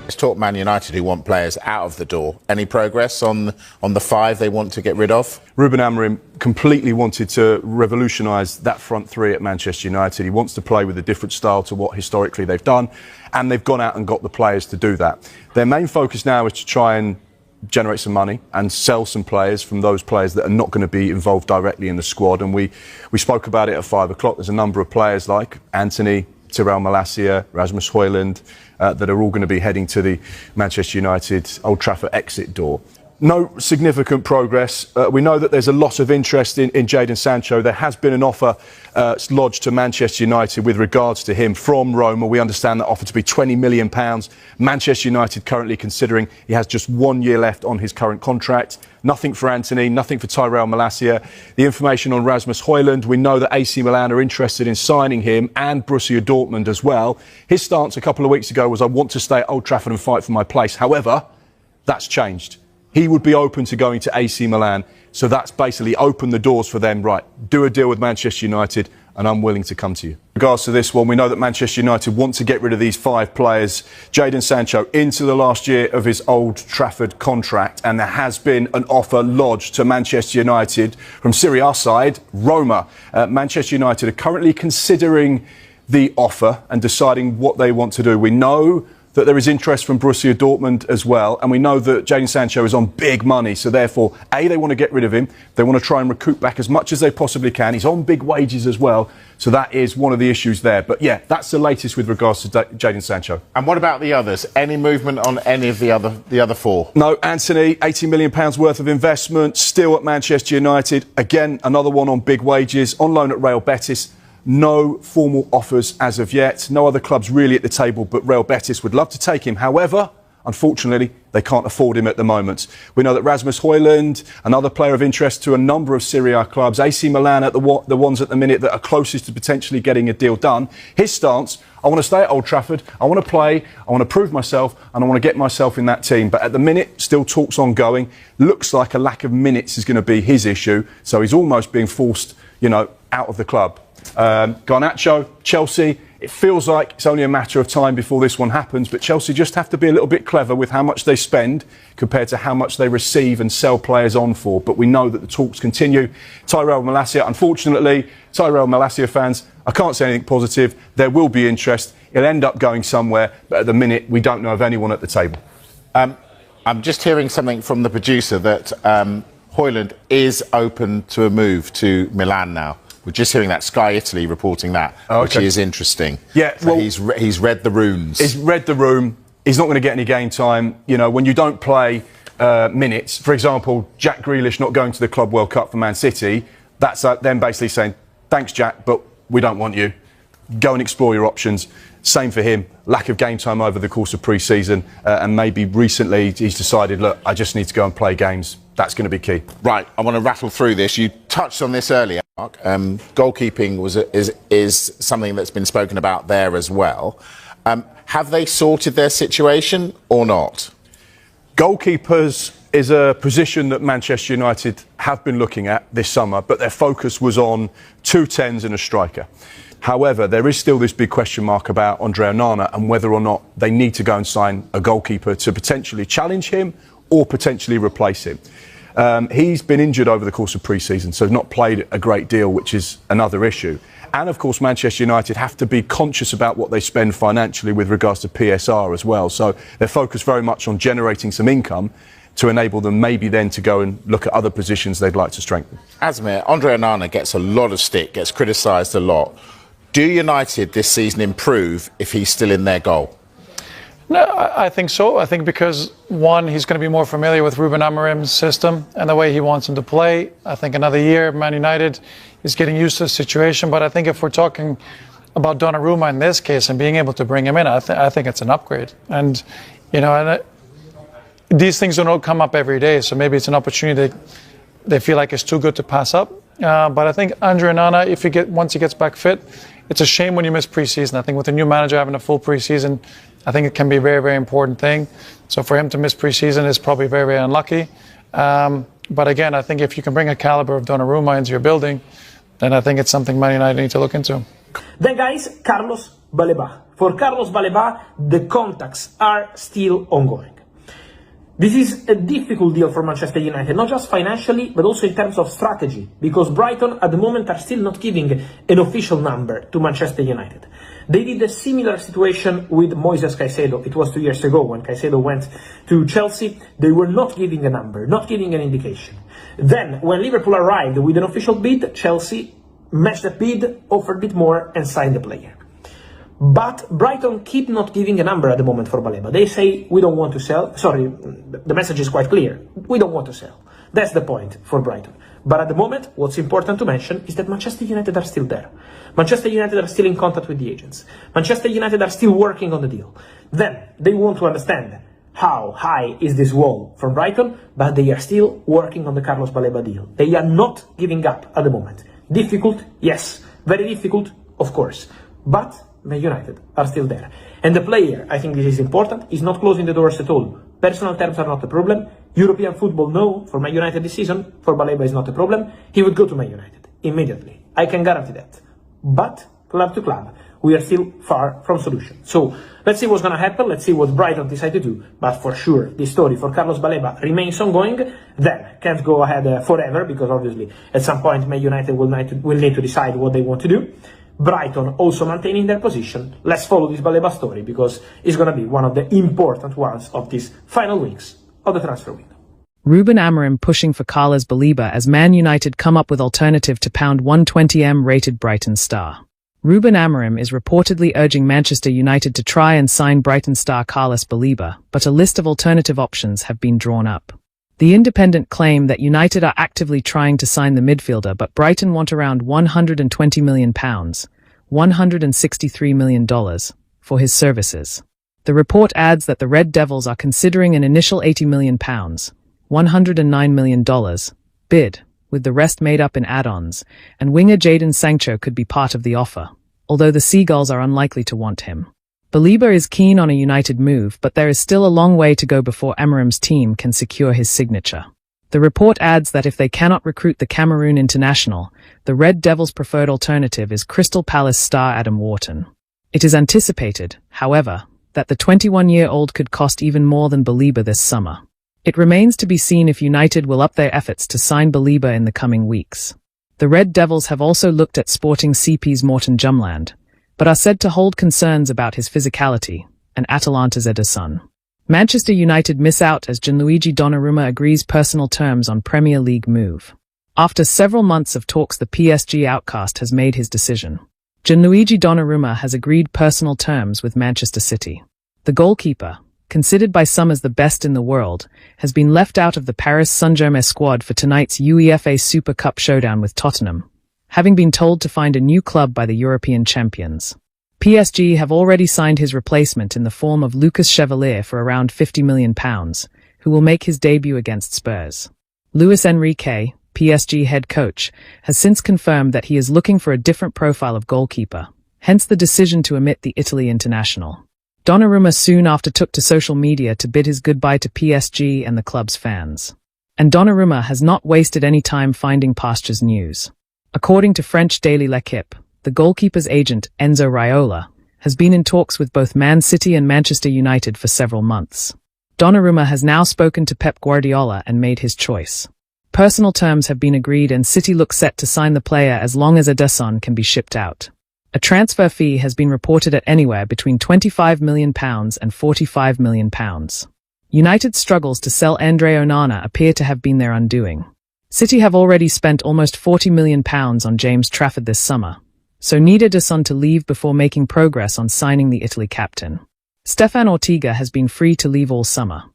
Let's talk Man United, who want players out of the door. Any progress on the 5 they want to get rid of? Ruben Amorim completely wanted to revolutionise that front 3 at Manchester United. He wants to play with a different style to what historically they've done, and they've gone out and got the players to do that. Their main focus now is to try and generate some money and sell some players from those players that are not going to be involved directly in the squad. And we spoke about it at 5 o'clock. There's a number of players like Antony, Tyrell, Malacia, Rasmus, Hojlund, that are all going to be heading to the Manchester United Old Trafford exit door. No significant progress. We know that there's a lot of interest in Jadon Sancho. There has been an offer lodged to Manchester United with regards to him from Roma. We understand that offer to be £20 million. Manchester United currently considering he has just 1 year left on his current contract. Nothing for Antony, nothing for Tyrell, Malacia. The information on Rasmus Hojlund, we know that AC Milan are interested in signing him, and Borussia Dortmund as well. His stance a couple of weeks ago was, I want to stay at Old Trafford and fight for my place. However, that's changed. He would be open to going to AC Milan. So that's basically opened the doors for them. Right, do a deal with Manchester United and I'm willing to come to you. In regards to this one, we know that Manchester United want to get rid of these 5 players. Jadon Sancho into the last year of his Old Trafford contract, and there has been an offer lodged to Manchester United from Serie A side, Roma. Manchester United are currently considering the offer and deciding what they want to do. We know that there is interest from Borussia Dortmund as well, and we know that Jadon Sancho is on big money, so therefore, A, they want to get rid of him, they want to try and recoup back as much as they possibly can. He's on big wages as well, so that is one of the issues there. But yeah, that's the latest with regards to Jadon Sancho. And what about the others? Any movement on any of the other 4? No, Antony, £80 million worth of investment, still at Manchester United. Again, another one on big wages, on loan at Real Betis. No formal offers as of yet. No other clubs really at the table, but Real Betis would love to take him. However, unfortunately, they can't afford him at the moment. We know that Rasmus Hojlund, another player of interest to a number of Serie A clubs, AC Milan are the ones at the minute that are closest to potentially getting a deal done. His stance, I want to stay at Old Trafford, I want to play, I want to prove myself, and I want to get myself in that team. But at the minute, still talks ongoing. Looks like a lack of minutes is going to be his issue, so he's almost being forced, out of the club. Garnacho, Chelsea, it feels like it's only a matter of time before this one happens, but Chelsea just have to be a little bit clever with how much they spend compared to how much they receive and sell players on for. But we know that the talks continue. Tyrell, Malacia, unfortunately, Tyrell, Malacia fans, I can't say anything positive. There will be interest. It'll end up going somewhere, but at the minute, we don't know of anyone at the table. I'm just hearing something from the producer that Hojlund is open to a move to Milan now. We're just hearing that, Sky Italy reporting that, which is interesting. Yeah, so well, he's read the runes. He's read the room. He's not going to get any game time. When you don't play minutes, for example, Jack Grealish not going to the Club World Cup for Man City, that's them basically saying, thanks, Jack, but we don't want you. Go and explore your options. Same for him. Lack of game time over the course of pre-season, and maybe recently he's decided, look, I just need to go and play games. That's going to be key. Right, I want to rattle through this. You touched on this earlier, Mark. Goalkeeping is something that's been spoken about there as well. Have they sorted their situation or not? Goalkeepers is a position that Manchester United have been looking at this summer, but their focus was on 2 10s and a striker. However, there is still this big question mark about Andre Onana and whether or not they need to go and sign a goalkeeper to potentially challenge him or potentially replace him. He's been injured over the course of pre-season, so not played a great deal, which is another issue. And of course, Manchester United have to be conscious about what they spend financially with regards to PSR as well. So they're focused very much on generating some income to enable them maybe then to go and look at other positions they'd like to strengthen. Asmir, Andre Onana gets a lot of stick, gets criticised a lot. Do United this season improve if he's still in their goal? No, I think so. I think because, one, he's going to be more familiar with Ruben Amorim's system and the way he wants him to play. I think another year, Man United is getting used to the situation. But I think if we're talking about Donnarumma in this case and being able to bring him in, I think it's an upgrade. And, these things don't come up every day. So maybe it's an opportunity that they feel like it's too good to pass up. But I think Andre Onana, once he gets back fit, it's a shame when you miss pre-season. I think with a new manager having a full pre-season, I think it can be a very, very important thing. So for him to miss pre-season is probably very, very unlucky. But again, I think if you can bring a caliber of Donnarumma into your building, then I think it's something Man United need to look into. Then guys, Carlos Baleba. For Carlos Baleba, the contacts are still ongoing. This is a difficult deal for Manchester United, not just financially, but also in terms of strategy, because Brighton at the moment are still not giving an official number to Manchester United. They did a similar situation with Moises Caicedo. It was 2 years ago when Caicedo went to Chelsea. They were not giving a number, not giving an indication. Then, when Liverpool arrived with an official bid, Chelsea matched the bid, offered a bit more, and signed the player. But Brighton keep not giving a number at the moment for Baleba. They say, we don't want to sell. Sorry, the message is quite clear. We don't want to sell. That's the point for Brighton. But at the moment, what's important to mention is that Manchester United are still there. Manchester United are still in contact with the agents. Manchester United are still working on the deal. Then, they want to understand how high is this wall from Brighton, but they are still working on the Carlos Baleba deal. They are not giving up at the moment. Difficult? Yes. Very difficult? Of course. But Man United are still there. And the player, I think this is important, is not closing the doors at all. Personal terms are not a problem. European football, no. For Man United this season, for Baleba is not a problem. He would go to Man United immediately. I can guarantee that. But, club to club, we are still far from solution. So, let's see what's going to happen. Let's see what Brighton decide to do. But for sure, this story for Carlos Baleba remains ongoing. Then, can't go ahead forever, because obviously, at some point, Man United will need to decide what they want to do. Brighton also maintaining their position. Let's follow this Baleba story, because it's going to be one of the important ones of these final weeks of the transfer window. Ruben Amorim pushing for Carlos Baleba as Man United come up with alternative to £120m rated Brighton star. Ruben Amorim is reportedly urging Manchester United to try and sign Brighton star Carlos Baleba, but a list of alternative options have been drawn up. The Independent claim that United are actively trying to sign the midfielder, but Brighton want around £120 million, $163 million, for his services. The report adds that the Red Devils are considering an initial £80 million, $109 million, bid, with the rest made up in add-ons, and winger Jadon Sancho could be part of the offer, although the Seagulls are unlikely to want him. Baleba is keen on a United move, but there is still a long way to go before Amorim's team can secure his signature. The report adds that if they cannot recruit the Cameroon international, the Red Devils' preferred alternative is Crystal Palace star Adam Wharton. It is anticipated, however, that the 21-year-old could cost even more than Baleba this summer. It remains to be seen if United will up their efforts to sign Baleba in the coming weeks. The Red Devils have also looked at Sporting CP's Morten Jumland, but are said to hold concerns about his physicality, and Atalanta's Ederson. Manchester United miss out as Gianluigi Donnarumma agrees personal terms on Premier League move. After several months of talks, the PSG outcast has made his decision. Gianluigi Donnarumma has agreed personal terms with Manchester City. The goalkeeper, considered by some as the best in the world, has been left out of the Paris Saint-Germain squad for tonight's UEFA Super Cup showdown with Tottenham, having been told to find a new club by the European champions. PSG have already signed his replacement in the form of Lucas Chevalier for around £50 million, who will make his debut against Spurs. Luis Enrique, PSG head coach, has since confirmed that he is looking for a different profile of goalkeeper, hence the decision to omit the Italy international. Donnarumma soon after took to social media to bid his goodbye to PSG and the club's fans. And Donnarumma has not wasted any time finding pastures news. According to French daily L'Equipe, the goalkeeper's agent, Enzo Raiola, has been in talks with both Man City and Manchester United for several months. Donnarumma has now spoken to Pep Guardiola and made his choice. Personal terms have been agreed and City look set to sign the player as long as Ederson can be shipped out. A transfer fee has been reported at anywhere between £25 million and £45 million. United's struggles to sell Andre Onana appear to have been their undoing. City have already spent almost £40 million on James Trafford this summer, so need Ederson to leave before making progress on signing the Italy captain. Stefan Ortega has been free to leave all summer.